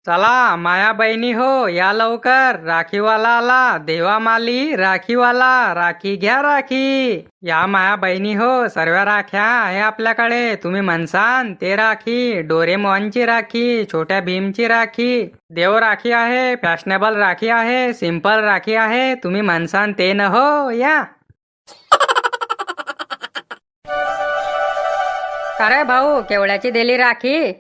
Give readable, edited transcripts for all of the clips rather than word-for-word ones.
चला माया बहिणी हो, या लवकर. राखीवाला आला. देवामाली राखीवाला. राखी घ्या राखी. या माया बहिणी हो, सर्व राख्या आहे आपल्याकडे. तुम्ही म्हणसान ते राखी. डोरेमॉनची राखी, छोट्या भीमची राखी, देव राखी आहे, फॅशनेबल राखी आहे, सिंपल राखी आहे. तुम्ही म्हणसान ते न हो, या. अरे भाऊ, केवढ्याची दिली राखी?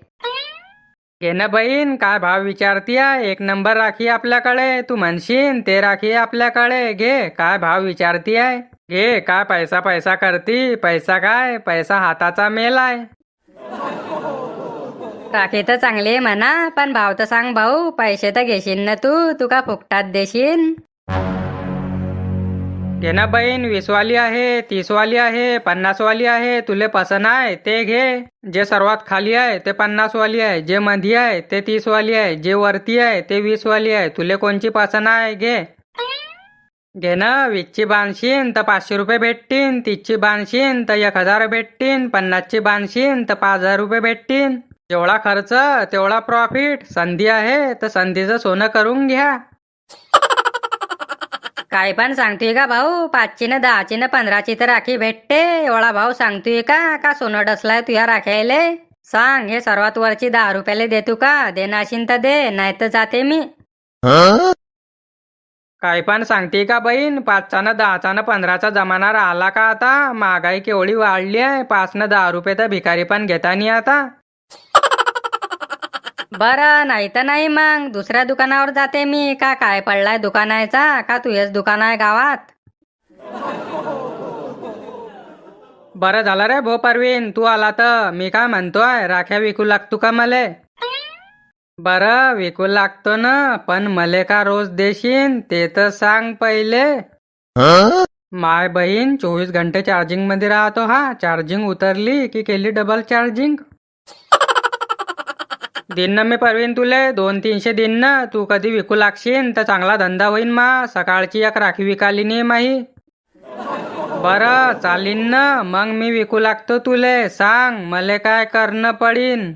घे ना बहीण, काय भाव विचारतीय? एक नंबर राखी आपल्याकडे. तू म्हणशील ते राखी आपल्याकडे. घे, काय भाव विचारतीय? घे. काय पैसा पैसा करती? पैसा काय? पैसा हाताचा मेल आहे. राखी तर चांगली आहे म्हणा, पण भाव तर सांग भाऊ. पैसे तर घेशील ना तू का फुकटात देशील? घे ना बहीण, 20 वाली आहे, 30 वाली आहे, 50 वाली आहे. तुले पसंत आहे ते घे. जे सर्वात खाली आहे ते 50 वाली आहे, जे मध्ये आहे ते 30 वाली आहे, जे वरती आहे ते 20 वाली आहे. तुले कोणची पसंत आहे घे. घे ना. 20ची बांधशीन तर 500 रुपये भेटतीन, 30ची बांधशीन तर 1000 भेटतीन, 50ची बांधशीन तर 5000 रुपये भेटतीन. जेवढा खर्च तेवढा प्रॉफिट. संधी आहे तर संधीचं सोनं करून घ्या. काय पण सांगतोय का भाऊ? 5ची न 10ची न 15ची तर राखी भेटते. एवढा भाव सांगतोय का सोनं डसलाय तुझ्या राख्याले? सांग, हे सर्वात वरची 10 रुपयाला देतो का? देनाशीन तर दे, नाही तर जाते मी. काय पण सांगते का बहीण? 5चा न 10चा न 15चा जमाना राहिला का आता? महागाई केवढी वाढली आहे. 5 न 10 रुपये तर भिकारी पण घेता नाही आता. बरं, नाही तर नाही, मग दुसऱ्या दुकानावर जाते मी. काय पडलाय दुकानाचा? का तुझेच दुकान आहे गावात? बरं झालं रे भो परवीन, तू आला तर. मी काय म्हणतोय, राख्या विकू लागतो का मले? बरं, विकू लागतो ना, पण मले का रोज देशील ते तर सांग पहिले. माय बहीण 24 घंटे चार्जिंग मध्ये राहतो हा. चार्जिंग उतरली की केली डबल चार्जिंग. दिन ना मी परवीन तुले 200-300 दिन ना. तू कधी विकू लागशील तर चांगला धंदा होईन मा. सकाळची एक राखी विकाली नाही माही. बरं चालीन ना, मग मी विकू लागतो तुले. सांग मले काय करणं पडीन.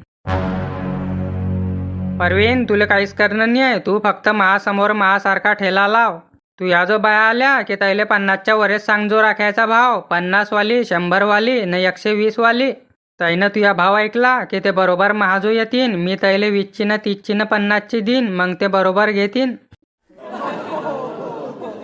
परवीन, तुला काहीच करणं नाही आहे. तू फक्त महासमोर महासारखा ठेला लाव. तू या जो बाया आल्या की तैले 50च्या वरेच सांग जो राखायचा भाव. 50 वाली, 100 वाली न 120 वाली. तैनं तुझा भाव ऐकला की ते बरोबर महाजो येतीन. मी तैले 20ची न 30ची न 50ची दिन, मग ते बरोबर घेतीन.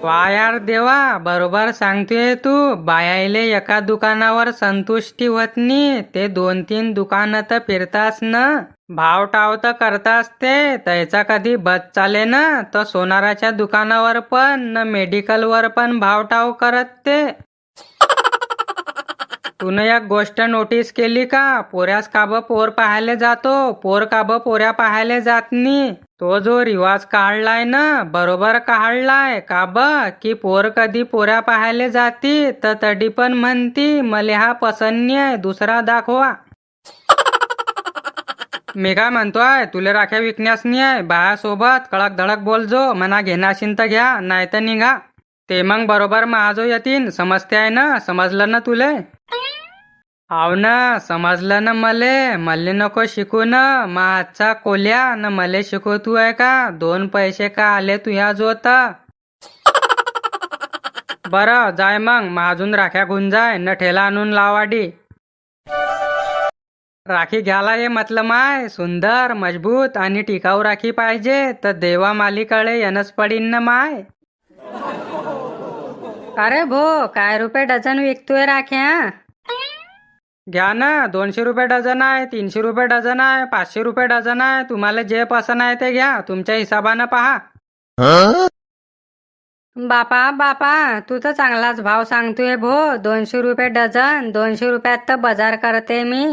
वा यार देवा, बरोबर सांगतोय तू. बायाले एका दुकानावर संतुष्टी होत नाही, ते 2-3 दुकानं तर फिरतास ना. भाव टाव तर करतास ते. त्याचा कधी बस चाले ना तर सोनाराच्या दुकानावर पण न मेडिकलवर पण भाव टाव करत ते. तूने एक गोष्ट नोटीस केली का? पोऱ्यास काब पोर पाहायला जातो, पोर काब पोऱ्या पाहायला जात नाही. तो जो रिवाज काढलाय ना, बरोबर काढलाय. काब की पोर कधी पोऱ्या पाहायला जाती तर तडी पण म्हणती मले हा पसंत आहे, दुसरा दाखवा. मी काय म्हणतोय, तुले राख्या विकण्यास नाही आहे. बायासोबत कडक धडक बोलजो. मना घेण्याशीन तर घ्या, नाही तर निघा. ते मग बरोबर महाजो येतीन. समजते आहे ना? समजलं ना तुले? हाव ना, समजलं ना मले. मले नको शिकू ना. हातचा कोल्या न मले शिकवतू आहे का? 2 पैसे का आले तुझ्या जोत? बरं जाय मग, महाजून राख्या घेऊन जाय न ठेला आणून लावाडी. राखी घ्यायला हे म्हटलं माय, सुंदर, मजबूत आणि टिकाऊ राखी पाहिजे तर देवा मालीकडे येणंच पडीन ना माय. अरे भो, काय रुपये डझन विकतोय राख्या? घ्या ना. 200 रुपये डझन आहे, 300 रुपये डझन आहे, 500 रुपये डझन आहे. तुम्हाला जे पसंत आहे ते घ्या. तुमच्या हिसाबानं पहा. बापा, तू तर चांगलाच भाव सांगतोय भो. 200 रुपये डझन. 200 रुपयात तर बाजार करते मी.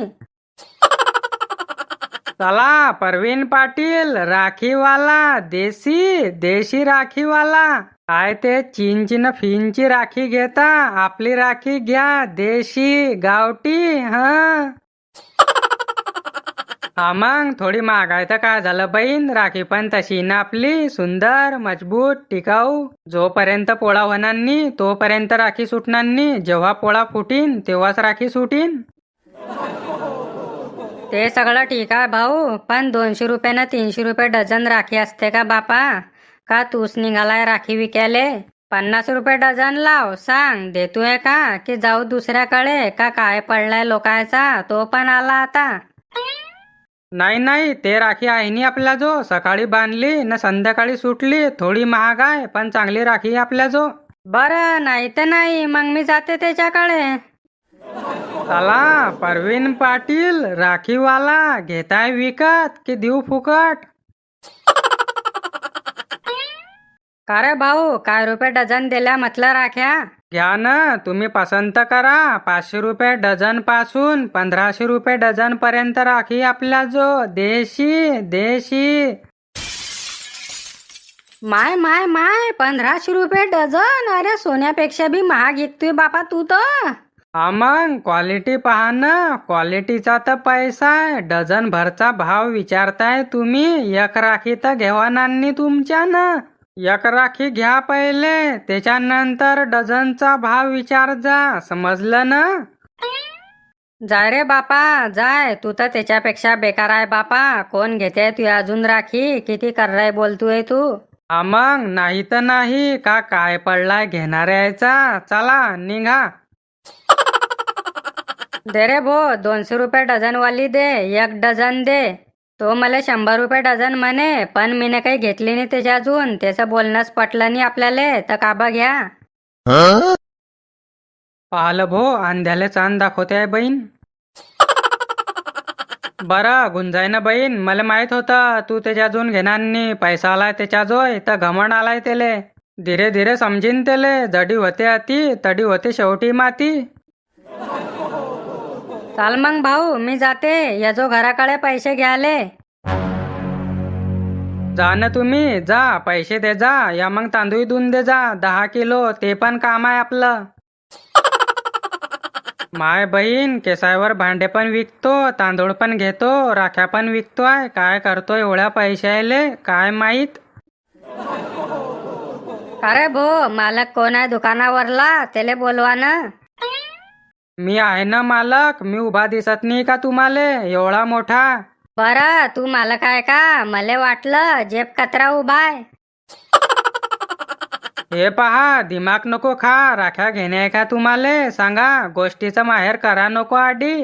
चला परवीन पाटील, राखीवाला, देशी राखीवाला. काय ते चीनची न फिनची राखी घेता? आपली राखी घ्या, देशी गावठी. हा मग थोडी महागाई तर काय झालं बहीण. राखी पण तशी ना आपली, सुंदर, मजबूत, टिकाऊ. जोपर्यंत पोळा होणार नाही तोपर्यंत राखी सुटणार नाही. जेव्हा पोळा फुटीन तेव्हाच राखी सुटीन. ते सगळं ठीक आहे भाऊ, पण 200 रुपयानं 300 रुपये डझन राखी असते का बापा? का तूच निघालाय राखी विकायले? 50 रुपये डझन लाव. सांग देतोय का की जाऊ दुसऱ्याकडे? का काय पडलाय लोकायचा तो पण आला आता? नाही नाही, ते राखी आहे नी आपल्या जो. सकाळी बांधली न संध्याकाळी सुटली. थोडी महाग आहे पण चांगली राखी आहे आपल्या जो. बरं, नाही तर नाही, मग मी जाते त्याच्याकडे. चला परवीन पाटील राखीवाला, घेताय विकत की देऊ फुकट? का रे भाऊ, काय रुपये डझन दिल्या म्हटलं राख्या? घ्या ना, तुम्ही पसंत करा. 500 रुपये डझन पासून 1500 रुपये डझन पर्यंत राखी आपल्या जो. देशी देशी. माय माय माय, 1500 रुपये डझन? अरे सोन्यापेक्षा बी महाग विकतोय बापा तू तर. हा मग क्वालिटी पहा ना. क्वालिटीचा तर पैसा आहे. डझन भरचा भाव विचारताय तुम्ही. एक राखी तर घेवा नानी तुमच्या ना. एक राखी घ्या पहिले, त्याच्यानंतर डझनचा भाव विचार जा. समजलं ना? जाय रे बापा जाय, तू तर त्याच्यापेक्षा बेकार आहे बापा. कोण घेते तू अजून राखी? किती कर्राय बोलतोय तू. हा मग नाही तर नाही का काय पडलाय घेणाऱ्याचा. चला निघा. दे रे भो, 200 रुपये डझन वाली दे. 1 डझन दे. तो मला 100 रुपये डझन म्हणे, पण मीने काही घेतली नाही त्याच्या अजून. त्याचं बोलणंच पटलं नाही आपल्याला, तर काबा घ्या. पाहिलं भो, अंध्याले चांद दाखवते आहे बहीण. बरं गुंजाय ना बहीण, मला माहित होतं तू त्याच्या अजून घेणार नाही. पैसा आलाय त्याच्या जोय तर घमंड आलाय त्याले. धीरे धीरे समजीन त्याले. जडी होते अति तडी होते शेवटी माती. चाल मग भाऊ, मी जाते. या जो घराकडे पैसे घ्याले. जा ना तुम्ही जा, पैसे दे जा. या मग तांदूळ देऊन दे जा 10 किलो. ते पण काम आहे आपलं. माय बहीण, केसायवर भांडे पण विकतो, तांदूळ पण घेतो, राख्या पण विकतोय. काय करतो एवढ्या पैशाले काय माहित. अरे भो, मालक कोण आहे दुकानावरला? त्याले बोलवा ना. मी आहे ना मालक. मी उभा दिसत नाही का तुम्हाला एवढा मोठा? बरं, तू मालक आहे का? मला वाटलं जेब कचरा उभा आहे. हे पहा, दिमाग नको खा. राख्या घेणे का तुम्हाला? सांगा, गोष्टीचं माहेर करा नको आधी.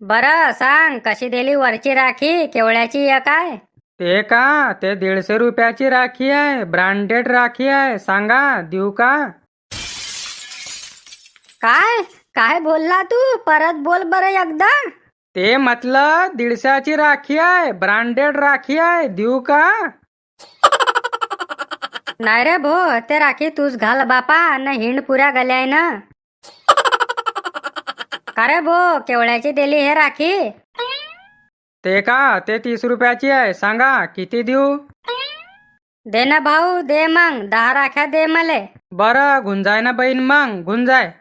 बरं सांग, कशी दिली वरची राखी? केवढ्याची एक आहे? ते का, ते 150 रुपयाची राखी आहे. ब्रँडेड राखी आहे. सांगा देऊ का? काय काय बोलला तू? परत बोल बरं एकदा. ते म्हटलं 150ची राखी आहे. ब्रँडेड राखी आहे. देऊ का? नाही रे भो, ते राखी तूच घाल बापा. न हिंड पुऱ्या गल्याय ना. का रे भो, केवढ्याची दिली हे राखी? ते का, ते 30 रुपयाची आहे. सांगा किती देऊ? दे ना भाऊ, दे मग. 10 राख्या दे मले. बरं गुंजाय ना बहीण, मग गुंजाय.